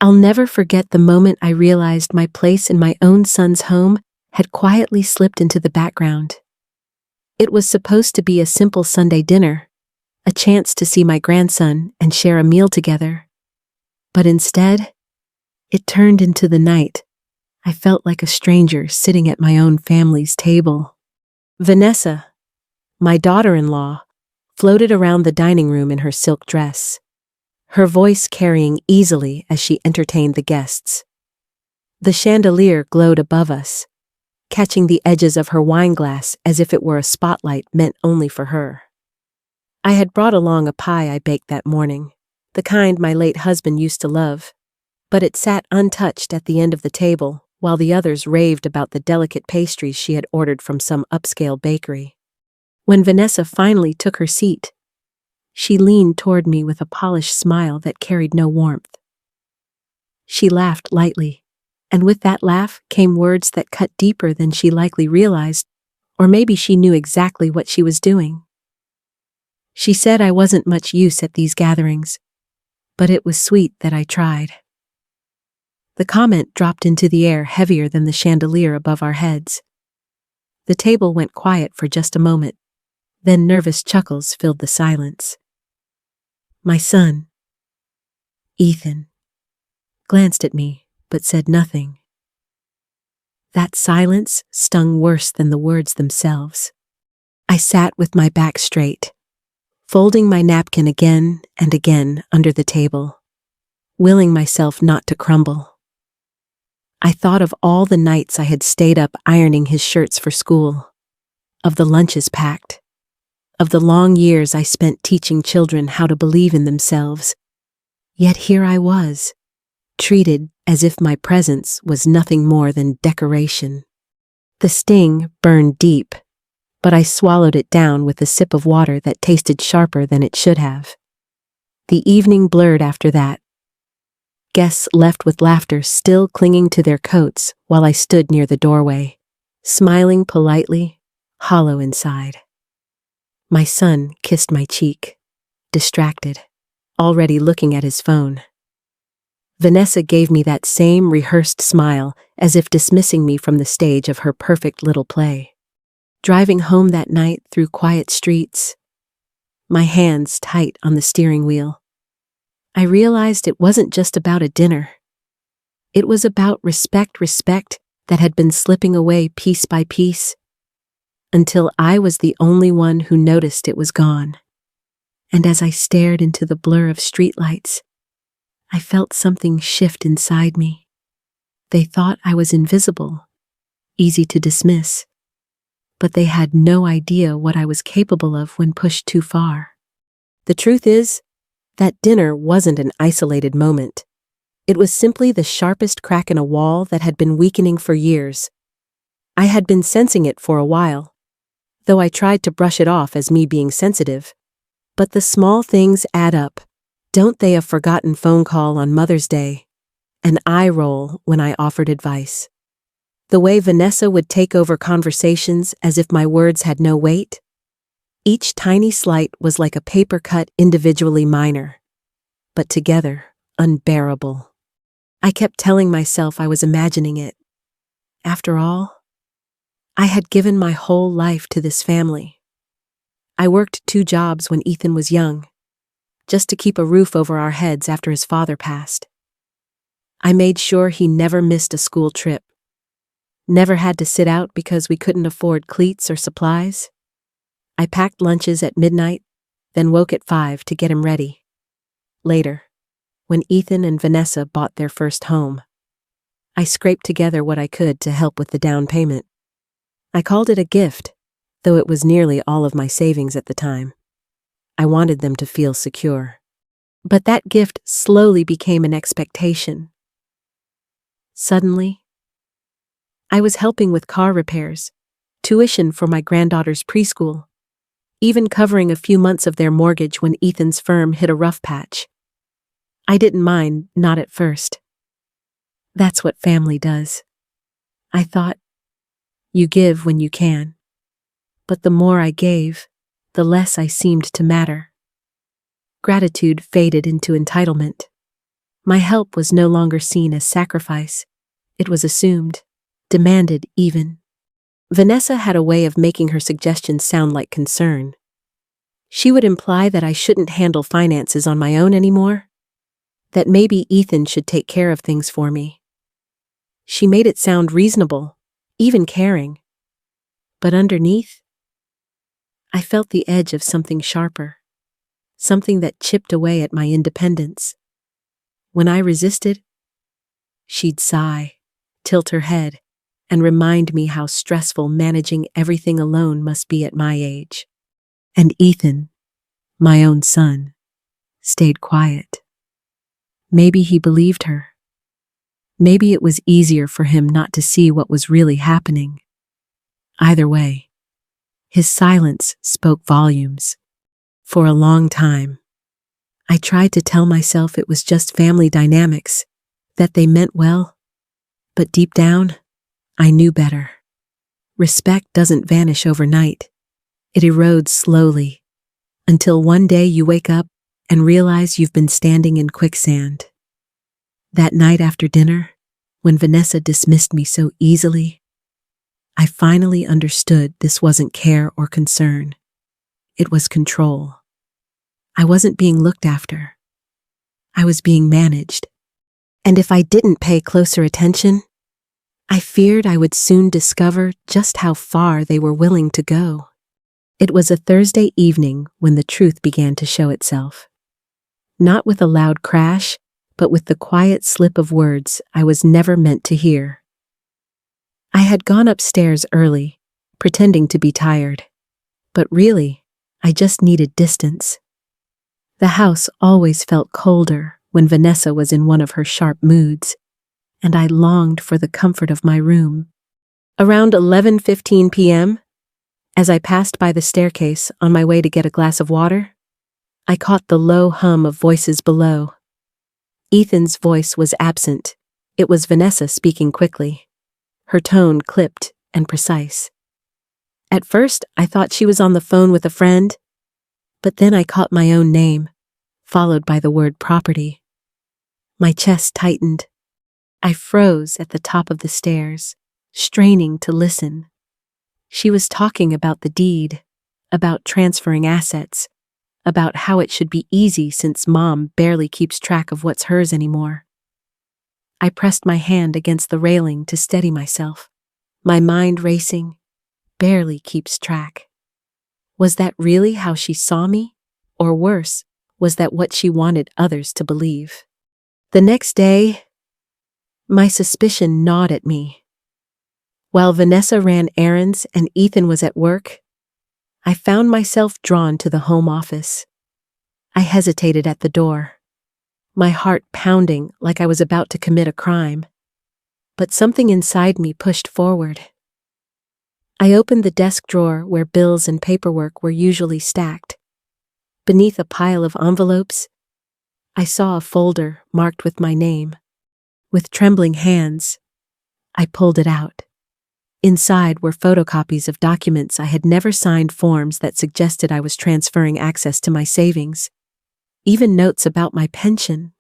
I'll never forget the moment I realized my place in my own son's home had quietly slipped into the background. It was supposed to be a simple Sunday dinner, a chance to see my grandson and share a meal together. But instead, it turned into the night. I felt like a stranger sitting at my own family's table. Vanessa, my daughter-in-law, floated around the dining room in her silk dress, her voice carrying easily as she entertained the guests. The chandelier glowed above us, catching the edges of her wineglass as if it were a spotlight meant only for her. I had brought along a pie I baked that morning, the kind my late husband used to love, but it sat untouched at the end of the table while the others raved about the delicate pastries she had ordered from some upscale bakery. When Vanessa finally took her seat, she leaned toward me with a polished smile that carried no warmth. She laughed lightly, and with that laugh came words that cut deeper than she likely realized, or maybe she knew exactly what she was doing. She said I wasn't much use at these gatherings, but it was sweet that I tried. The comment dropped into the air heavier than the chandelier above our heads. The table went quiet for just a moment, then nervous chuckles filled the silence. My son, Ethan, glanced at me, but said nothing. That silence stung worse than the words themselves. I sat with my back straight, folding my napkin again and again under the table, willing myself not to crumble. I thought of all the nights I had stayed up ironing his shirts for school, of the lunches packed, of the long years I spent teaching children how to believe in themselves. Yet here I was, treated as if my presence was nothing more than decoration. The sting burned deep, but I swallowed it down with a sip of water that tasted sharper than it should have. The evening blurred after that. Guests left with laughter still clinging to their coats while I stood near the doorway, smiling politely, hollow inside. My son kissed my cheek, distracted, already looking at his phone. Vanessa gave me that same rehearsed smile as if dismissing me from the stage of her perfect little play. Driving home that night through quiet streets, my hands tight on the steering wheel, I realized it wasn't just about a dinner. It was about respect that had been slipping away piece by piece, until I was the only one who noticed it was gone. And as I stared into the blur of streetlights, I felt something shift inside me. They thought I was invisible, easy to dismiss, but they had no idea what I was capable of when pushed too far. The truth is, that dinner wasn't an isolated moment. It was simply the sharpest crack in a wall that had been weakening for years. I had been sensing it for a while, though I tried to brush it off as me being sensitive. But the small things add up, don't they? A forgotten phone call on Mother's Day, an eye roll when I offered advice, the way Vanessa would take over conversations as if my words had no weight. Each tiny slight was like a paper cut, individually minor, but together, unbearable. I kept telling myself I was imagining it. After all, I had given my whole life to this family. I worked 2 jobs when Ethan was young, just to keep a roof over our heads after his father passed. I made sure he never missed a school trip, never had to sit out because we couldn't afford cleats or supplies. I packed lunches at midnight, then woke at 5 to get him ready. Later, when Ethan and Vanessa bought their first home, I scraped together what I could to help with the down payment. I called it a gift, though it was nearly all of my savings at the time. I wanted them to feel secure. But that gift slowly became an expectation. Suddenly, I was helping with car repairs, tuition for my granddaughter's preschool, even covering a few months of their mortgage when Ethan's firm hit a rough patch. I didn't mind, not at first. That's what family does. I thought, you give when you can. But the more I gave, the less I seemed to matter. Gratitude faded into entitlement. My help was no longer seen as sacrifice. It was assumed, demanded even. Vanessa had a way of making her suggestions sound like concern. She would imply that I shouldn't handle finances on my own anymore, that maybe Ethan should take care of things for me. She made it sound reasonable, even caring. But underneath, I felt the edge of something sharper, something that chipped away at my independence. When I resisted, she'd sigh, tilt her head, and remind me how stressful managing everything alone must be at my age. And Ethan, my own son, stayed quiet. Maybe he believed her. Maybe it was easier for him not to see what was really happening. Either way, his silence spoke volumes. For a long time, I tried to tell myself it was just family dynamics, that they meant well, but deep down, I knew better. Respect doesn't vanish overnight. It erodes slowly, until one day you wake up and realize you've been standing in quicksand. That night after dinner, when Vanessa dismissed me so easily, I finally understood this wasn't care or concern. It was control. I wasn't being looked after. I was being managed. And if I didn't pay closer attention, I feared I would soon discover just how far they were willing to go. It was a Thursday evening when the truth began to show itself. Not with a loud crash, but with the quiet slip of words I was never meant to hear. I had gone upstairs early, pretending to be tired. But really, I just needed distance. The house always felt colder when Vanessa was in one of her sharp moods, and I longed for the comfort of my room. Around 11:15 p.m., as I passed by the staircase on my way to get a glass of water, I caught the low hum of voices below. Ethan's voice was absent. It was Vanessa speaking quickly, her tone clipped and precise. At first, I thought she was on the phone with a friend, but then I caught my own name, followed by the word property. My chest tightened. I froze at the top of the stairs, straining to listen. She was talking about the deed, about transferring assets, about how it should be easy since Mom barely keeps track of what's hers anymore. I pressed my hand against the railing to steady myself. My mind racing, barely keeps track. Was that really how she saw me? Or worse, was that what she wanted others to believe? The next day, my suspicion gnawed at me. While Vanessa ran errands and Ethan was at work, I found myself drawn to the home office. I hesitated at the door, my heart pounding like I was about to commit a crime. But something inside me pushed forward. I opened the desk drawer where bills and paperwork were usually stacked. Beneath a pile of envelopes, I saw a folder marked with my name. With trembling hands, I pulled it out. Inside were photocopies of documents I had never signed, forms that suggested I was transferring access to my savings, even notes about my pension.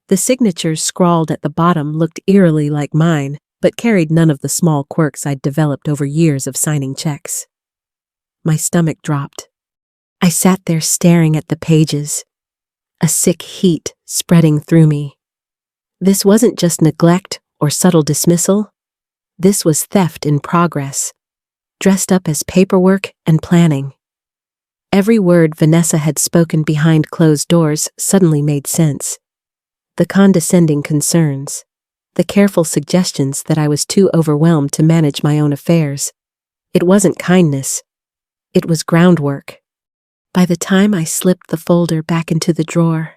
The signatures scrawled at the bottom looked eerily like mine, but carried none of the small quirks I'd developed over years of signing checks. My stomach dropped. I sat there staring at the pages, a sick heat spreading through me. This wasn't just neglect or subtle dismissal. This was theft in progress, dressed up as paperwork and planning. Every word Vanessa had spoken behind closed doors suddenly made sense. The condescending concerns, the careful suggestions that I was too overwhelmed to manage my own affairs. It wasn't kindness. It was groundwork. By the time I slipped the folder back into the drawer,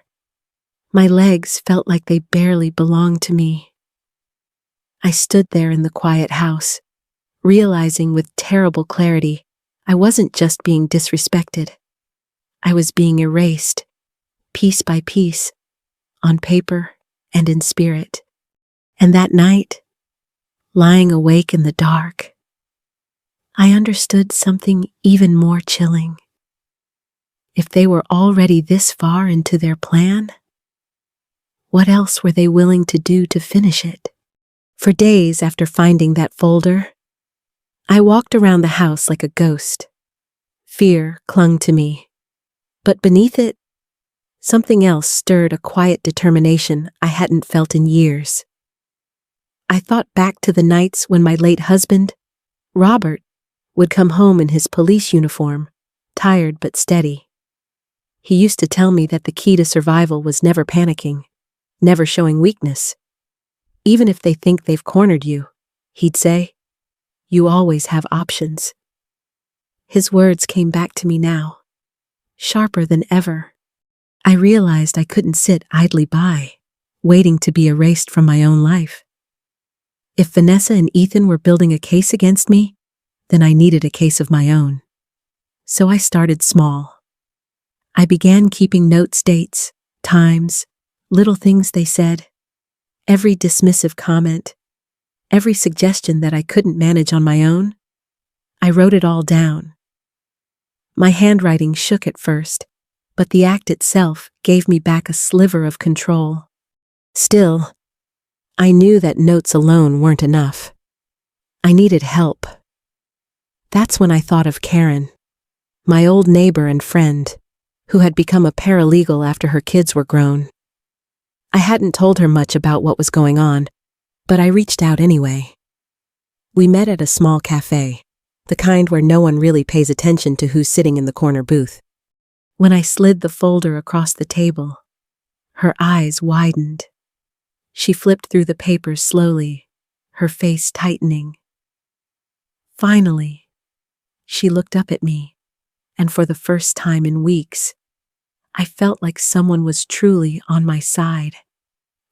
my legs felt like they barely belonged to me. I stood there in the quiet house, realizing with terrible clarity I wasn't just being disrespected. I was being erased, piece by piece, on paper and in spirit. And that night, lying awake in the dark, I understood something even more chilling. If they were already this far into their plan, What else were they willing to do to finish it? For days after finding that folder, I walked around the house like a ghost. Fear clung to me, but beneath it, something else stirred, a quiet determination I hadn't felt in years. I thought back to the nights when my late husband, Robert, would come home in his police uniform, tired but steady. He used to tell me that the key to survival was never panicking, never showing weakness. Even if they think they've cornered you, he'd say, you always have options. His words came back to me now, sharper than ever. I realized I couldn't sit idly by, waiting to be erased from my own life. If Vanessa and Ethan were building a case against me, then I needed a case of my own. So I started small. I began keeping notes, dates, times, little things they said, every dismissive comment, every suggestion that I couldn't manage on my own. I wrote it all down. My handwriting shook at first, but the act itself gave me back a sliver of control. Still, I knew that notes alone weren't enough. I needed help. That's when I thought of Karen, my old neighbor and friend, who had become a paralegal after her kids were grown. I hadn't told her much about what was going on, but I reached out anyway. We met at a small cafe, the kind where no one really pays attention to who's sitting in the corner booth. When I slid the folder across the table, her eyes widened. She flipped through the papers slowly, her face tightening. Finally, she looked up at me, and for the first time in weeks, I felt like someone was truly on my side.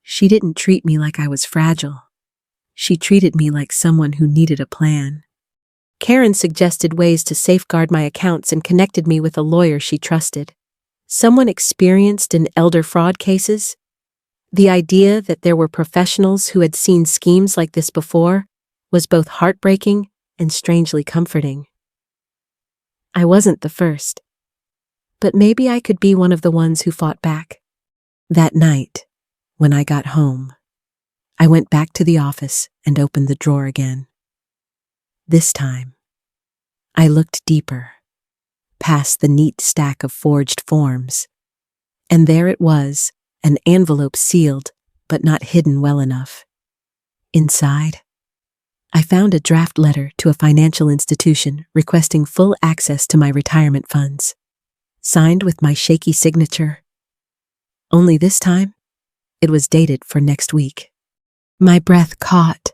She didn't treat me like I was fragile. She treated me like someone who needed a plan. Karen suggested ways to safeguard my accounts and connected me with a lawyer she trusted, someone experienced in elder fraud cases. The idea that there were professionals who had seen schemes like this before was both heartbreaking and strangely comforting. I wasn't the first, but maybe I could be one of the ones who fought back. That night, when I got home, I went back to the office and opened the drawer again. This time, I looked deeper, past the neat stack of forged forms, and there it was, an envelope sealed, but not hidden well enough. Inside, I found a draft letter to a financial institution requesting full access to my retirement funds, signed with my shaky signature. Only this time, it was dated for next week. My breath caught.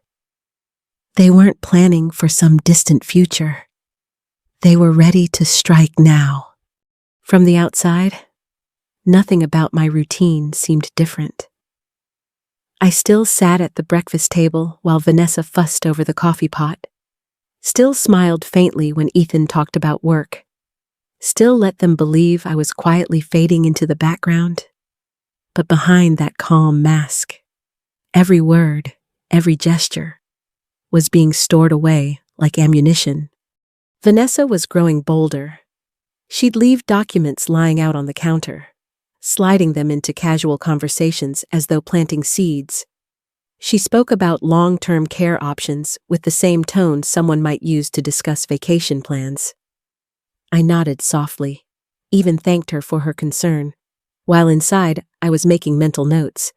They weren't planning for some distant future. They were ready to strike now. From the outside, nothing about my routine seemed different. I still sat at the breakfast table while Vanessa fussed over the coffee pot, still smiled faintly when Ethan talked about work, still let them believe I was quietly fading into the background. But behind that calm mask, every word, every gesture, was being stored away like ammunition. Vanessa was growing bolder. She'd leave documents lying out on the counter, sliding them into casual conversations as though planting seeds. She spoke about long-term care options with the same tone someone might use to discuss vacation plans. I nodded softly, even thanked her for her concern, while inside I was making mental notes.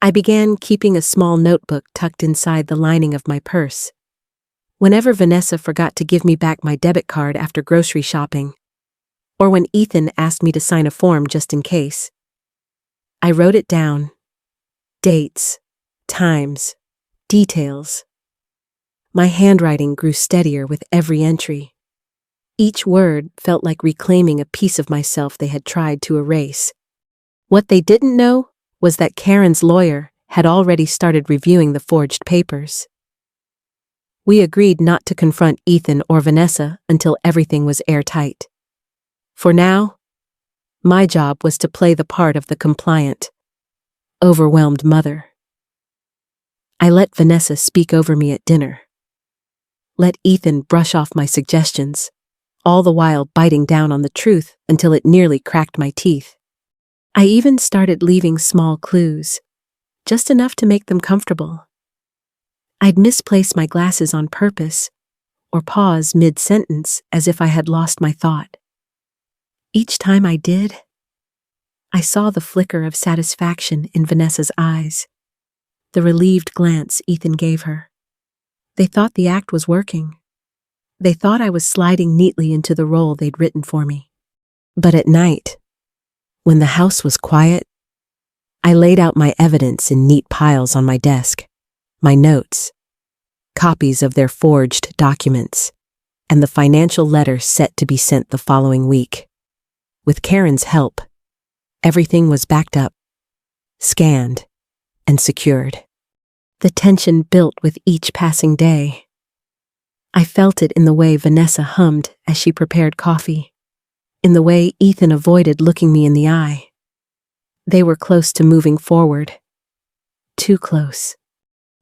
I began keeping a small notebook tucked inside the lining of my purse. Whenever Vanessa forgot to give me back my debit card after grocery shopping, or when Ethan asked me to sign a form just in case, I wrote it down. Dates, times, details. My handwriting grew steadier with every entry. Each word felt like reclaiming a piece of myself they had tried to erase. What they didn't know was that Karen's lawyer had already started reviewing the forged papers. We agreed not to confront Ethan or Vanessa until everything was airtight. For now, my job was to play the part of the compliant, overwhelmed mother. I let Vanessa speak over me at dinner. Let Ethan brush off my suggestions, all the while biting down on the truth until it nearly cracked my teeth. I even started leaving small clues, just enough to make them comfortable. I'd misplace my glasses on purpose, or pause mid-sentence as if I had lost my thought. Each time I did, I saw the flicker of satisfaction in Vanessa's eyes, the relieved glance Ethan gave her. They thought the act was working. They thought I was sliding neatly into the role they'd written for me. But at night, when the house was quiet, I laid out my evidence in neat piles on my desk, my notes, copies of their forged documents, and the financial letter set to be sent the following week. With Karen's help, everything was backed up, scanned, and secured. The tension built with each passing day. I felt it in the way Vanessa hummed as she prepared coffee, in the way Ethan avoided looking me in the eye. They were close to moving forward. Too close.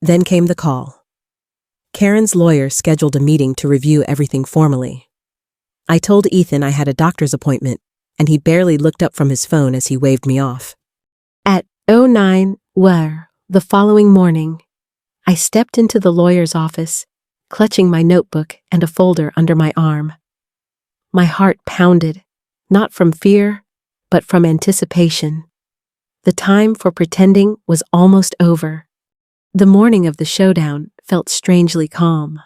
Then came the call. Karen's lawyer scheduled a meeting to review everything formally. I told Ethan I had a doctor's appointment, and he barely looked up from his phone as he waved me off. At 09 the following morning, I stepped into the lawyer's office, clutching my notebook and a folder under my arm. My heart pounded, not from fear, but from anticipation. The time for pretending was almost over. The morning of the showdown felt strangely calm.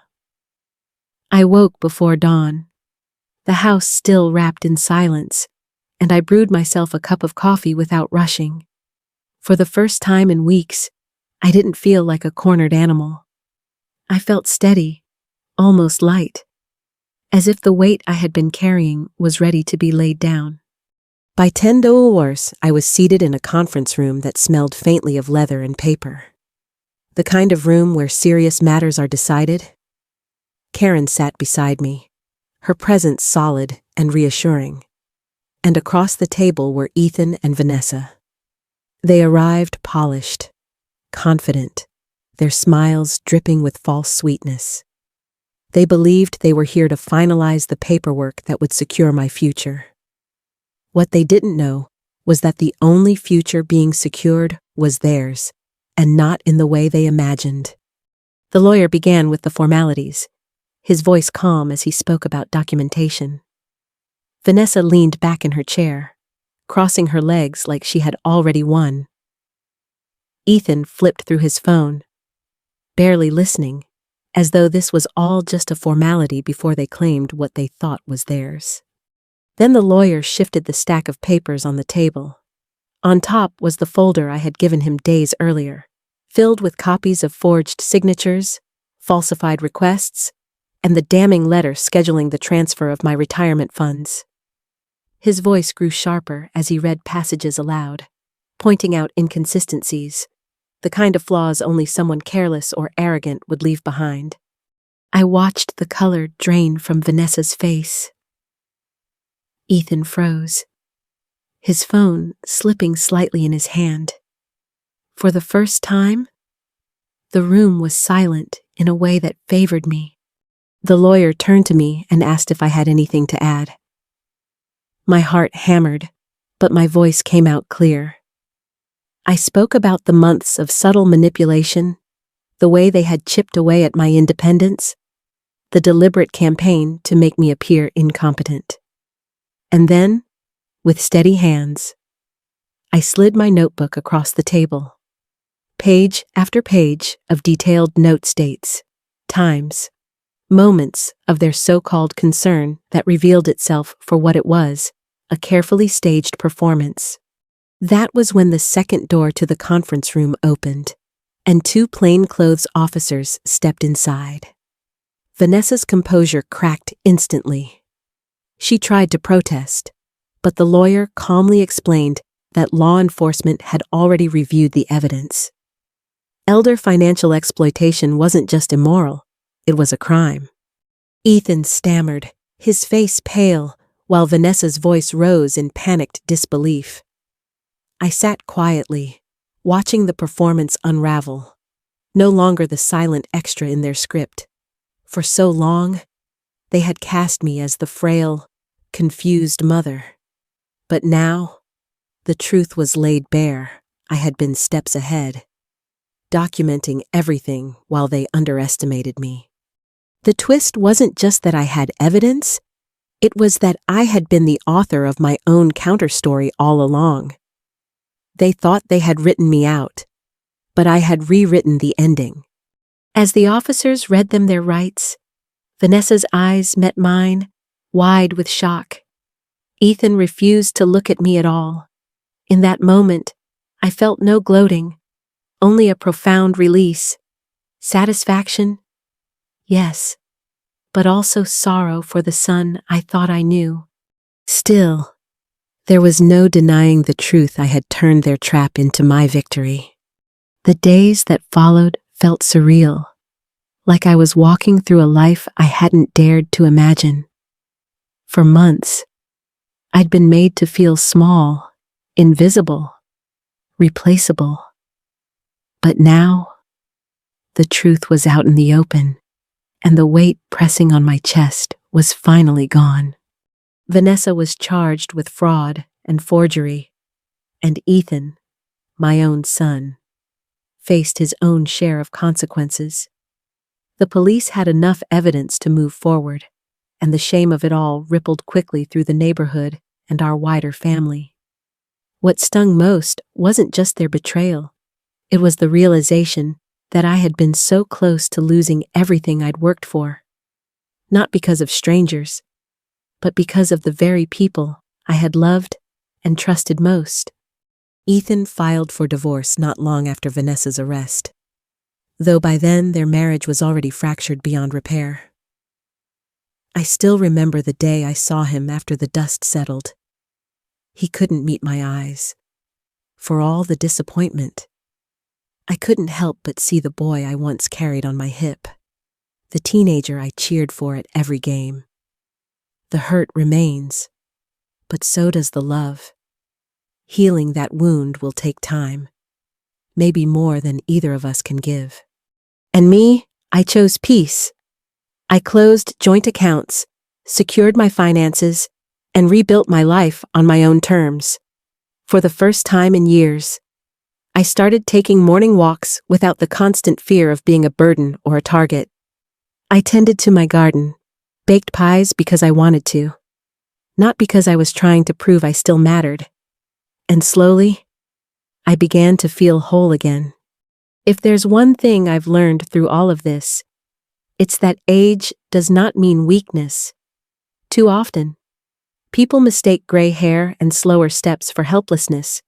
I woke before dawn, the house still wrapped in silence, and I brewed myself a cup of coffee without rushing. For the first time in weeks, I didn't feel like a cornered animal. I felt steady, almost light, as if the weight I had been carrying was ready to be laid down. By 10 hours, I was seated in a conference room that smelled faintly of leather and paper. The kind of room where serious matters are decided. Karen sat beside me, her presence solid and reassuring. And across the table were Ethan and Vanessa. They arrived polished, confident, their smiles dripping with false sweetness. They believed they were here to finalize the paperwork that would secure my future. What they didn't know was that the only future being secured was theirs, and not in the way they imagined. The lawyer began with the formalities, his voice calm as he spoke about documentation. Vanessa leaned back in her chair, crossing her legs like she had already won. Ethan flipped through his phone, barely listening, as though this was all just a formality before they claimed what they thought was theirs. Then the lawyer shifted the stack of papers on the table. On top was the folder I had given him days earlier, filled with copies of forged signatures, falsified requests, and the damning letter scheduling the transfer of my retirement funds. His voice grew sharper as he read passages aloud, pointing out inconsistencies, the kind of flaws only someone careless or arrogant would leave behind. I watched the color drain from Vanessa's face. Ethan froze, his phone slipping slightly in his hand. For the first time, the room was silent in a way that favored me. The lawyer turned to me and asked if I had anything to add. My heart hammered, but my voice came out clear. I spoke about the months of subtle manipulation, the way they had chipped away at my independence, the deliberate campaign to make me appear incompetent. And then, with steady hands, I slid my notebook across the table. Page after page of detailed notes, dates, times, moments of their so-called concern that revealed itself for what it was, a carefully staged performance. That was when the second door to the conference room opened, and two plainclothes officers stepped inside. Vanessa's composure cracked instantly. She tried to protest, but the lawyer calmly explained that law enforcement had already reviewed the evidence. Elder financial exploitation wasn't just immoral, it was a crime. Ethan stammered, his face pale, while Vanessa's voice rose in panicked disbelief. I sat quietly, watching the performance unravel, no longer the silent extra in their script. For so long, they had cast me as the frail, confused mother. But now, the truth was laid bare. I had been steps ahead. documenting everything while they underestimated me. The twist wasn't just that I had evidence, it was that I had been the author of my own counterstory all along. They thought they had written me out, but I had rewritten the ending. As the officers read them their rights, Vanessa's eyes met mine, wide with shock. Ethan refused to look at me at all. In that moment, I felt no gloating, only a profound release. Satisfaction? Yes, but also sorrow for the son I thought I knew. Still, there was no denying the truth. I had turned their trap into my victory. The days that followed felt surreal, like I was walking through a life I hadn't dared to imagine. For months, I'd been made to feel small, invisible, replaceable. But now, the truth was out in the open, and the weight pressing on my chest was finally gone. Vanessa was charged with fraud and forgery, and Ethan, my own son, faced his own share of consequences. The police had enough evidence to move forward, and the shame of it all rippled quickly through the neighborhood and our wider family. What stung most wasn't just their betrayal, it was the realization that I had been so close to losing everything I'd worked for. Not because of strangers, but because of the very people I had loved and trusted most. Ethan filed for divorce not long after Vanessa's arrest, though by then their marriage was already fractured beyond repair. I still remember the day I saw him after the dust settled. He couldn't meet my eyes. For all the disappointment, I couldn't help but see the boy I once carried on my hip, the teenager I cheered for at every game. The hurt remains, but so does the love. Healing that wound will take time, maybe more than either of us can give. And me, I chose peace. I closed joint accounts, secured my finances, and rebuilt my life on my own terms. For the first time in years, I started taking morning walks without the constant fear of being a burden or a target. I tended to my garden, baked pies because I wanted to, not because I was trying to prove I still mattered. And slowly, I began to feel whole again. If there's one thing I've learned through all of this, it's that age does not mean weakness. Too often, people mistake gray hair and slower steps for helplessness.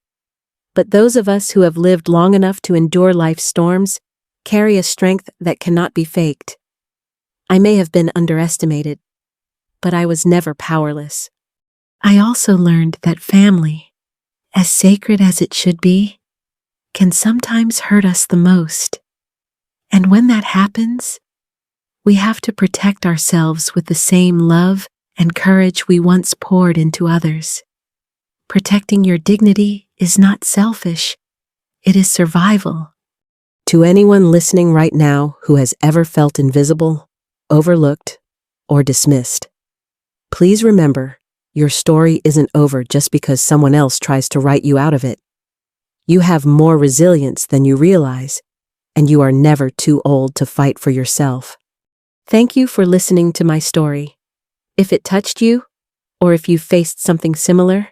But those of us who have lived long enough to endure life's storms carry a strength that cannot be faked. I may have been underestimated, but I was never powerless. I also learned that family, as sacred as it should be, can sometimes hurt us the most. And when that happens, we have to protect ourselves with the same love and courage we once poured into others. Protecting your dignity is not selfish, it is survival. To anyone listening right now who has ever felt invisible, overlooked, or dismissed, please remember, your story isn't over just because someone else tries to write you out of it. You have more resilience than you realize, and you are never too old to fight for yourself. Thank you for listening to my story. If it touched you, or if you faced something similar,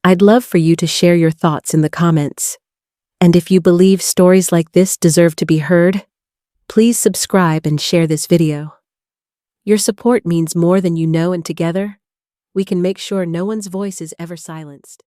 I'd love for you to share your thoughts in the comments. And if you believe stories like this deserve to be heard, please subscribe and share this video. Your support means more than you know, and together, we can make sure no one's voice is ever silenced.